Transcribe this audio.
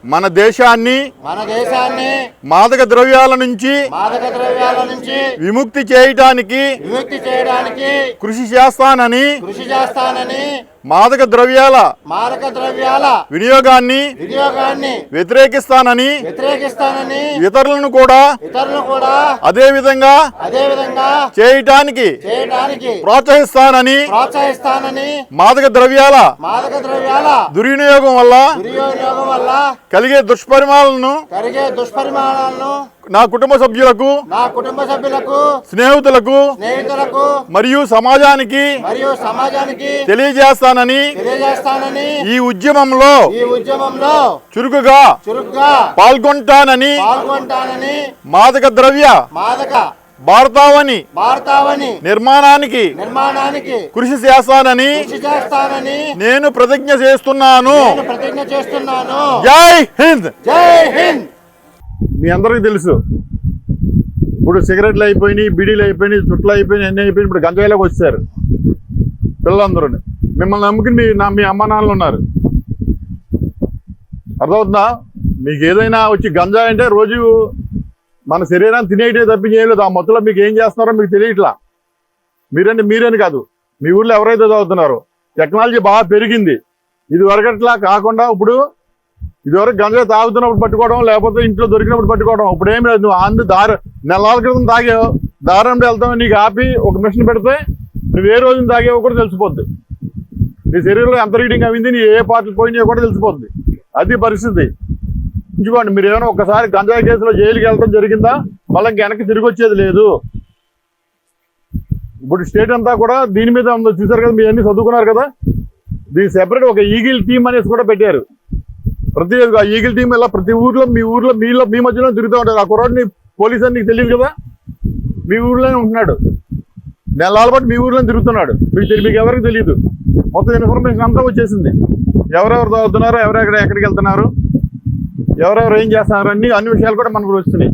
మన దేశాన్ని మాదక ద్రవ్యాల నుంచి విముక్తి చేయడానికి కృషి చేస్తానని మాదక ద్రవ్యాల వినియోగాన్ని వ్యతిరేకిస్తానని ఇతరులను కూడా అదే విధంగా చేయటానికి ప్రోత్సహిస్తానని మాదక ద్రవ్యాల దుర్వినియోగం వల్ల కలిగే దుష్పరిణామాలను నా కుటుంబ సభ్యులకు స్నేహితులకు మరియు సమాజానికి తెలియజేస్తానని ఈ ఉద్యమంలో చురుకుగా పాల్గొంటానని మాదక ద్రవ్య భారతావని నిర్మాణానికి కృషి చేస్తానని నేను ప్రతిజ్ఞ చేస్తున్నాను. జై హింద్. మీ అందరికీ తెలుసు, ఇప్పుడు సిగరెట్లు అయిపోయినాయి, బీడీలు అయిపోయినాయి, చుట్లు అయిపోయినాయి, అన్నీ అయిపోయినాయి. ఇప్పుడు గంజాయిలోకి వచ్చారు పిల్లలందరూ. మిమ్మల్ని నమ్ముకుని మీ అమ్మ నాన్నలు ఉన్నారు. అర్థమవుతుందా? మీకు ఏదైనా వచ్చి గంజాయి అంటే రోజు మన శరీరాన్ని తినేయటే తప్పి చేయలేదు. ఆ మొత్తంలో మీకు ఏం చేస్తున్నారో మీకు తెలియట్లా. మీరేని కాదు, మీ ఊళ్ళో ఎవరైతే చదువుతున్నారో టెక్నాలజీ బాగా పెరిగింది. ఇది వరకట్లా కాకుండా ఇప్పుడు ఇదివరకు గంజాయి తాగుతున్నప్పుడు పట్టుకోవడం, లేకపోతే ఇంట్లో దొరికినప్పుడు పట్టుకోవడం. ఇప్పుడు ఏమి లేదు, నువ్వు నెలల క్రితం తాగేవు, దారంలో వెళ్తావు, నీకు ఆపి ఒక మిషన్ పెడితే నువ్వు ఏ రోజున తాగేవో కూడా తెలిసిపోద్ది. నీ శరీరంలో ఎంత రీడింగ్ అయింది, నీ ఏ పార్టీలు పోయినాయో కూడా తెలిసిపోద్ది. అది పరిస్థితి. ఉంచుకోండి, మీరు ఏమైనా ఒకసారి గంజాయి కేసులో జైలుకి వెళ్ళడం జరిగిందా, మళ్ళీ ఇంక వెనక్కి తిరిగి వచ్చేది లేదు. ఇప్పుడు స్టేట్ అంతా కూడా దీని మీద ఉందో చూసారు కదా, మీరు అన్ని చదువుకున్నారు కదా. దీని సెపరేట్ ఒక ఈగిల్ టీమ్ అనేసి కూడా పెట్టారు. ప్రతి ఈగిల్ టీం ఇలా ప్రతి ఊర్లో మీ మధ్యలో తిరుగుతూ ఉంటారు. ఆ కుర్రాడిని పోలీసు అని నీకు తెలియదు కదా, మీ ఊర్లోనే ఉంటున్నాడు. నెలల పాటు మీ ఊర్లో తిరుగుతున్నాడు. మీకు ఎవరికి తెలియదు. మొత్తం ఇన్ఫర్మేషన్ అంతా వచ్చేసింది. ఎవరెవరు తాగుతున్నారో, ఎక్కడికి వెళ్తున్నారు, ఎవరెవరు ఏం చేస్తున్నారు, అన్ని విషయాలు కూడా మనకు వస్తున్నాయి.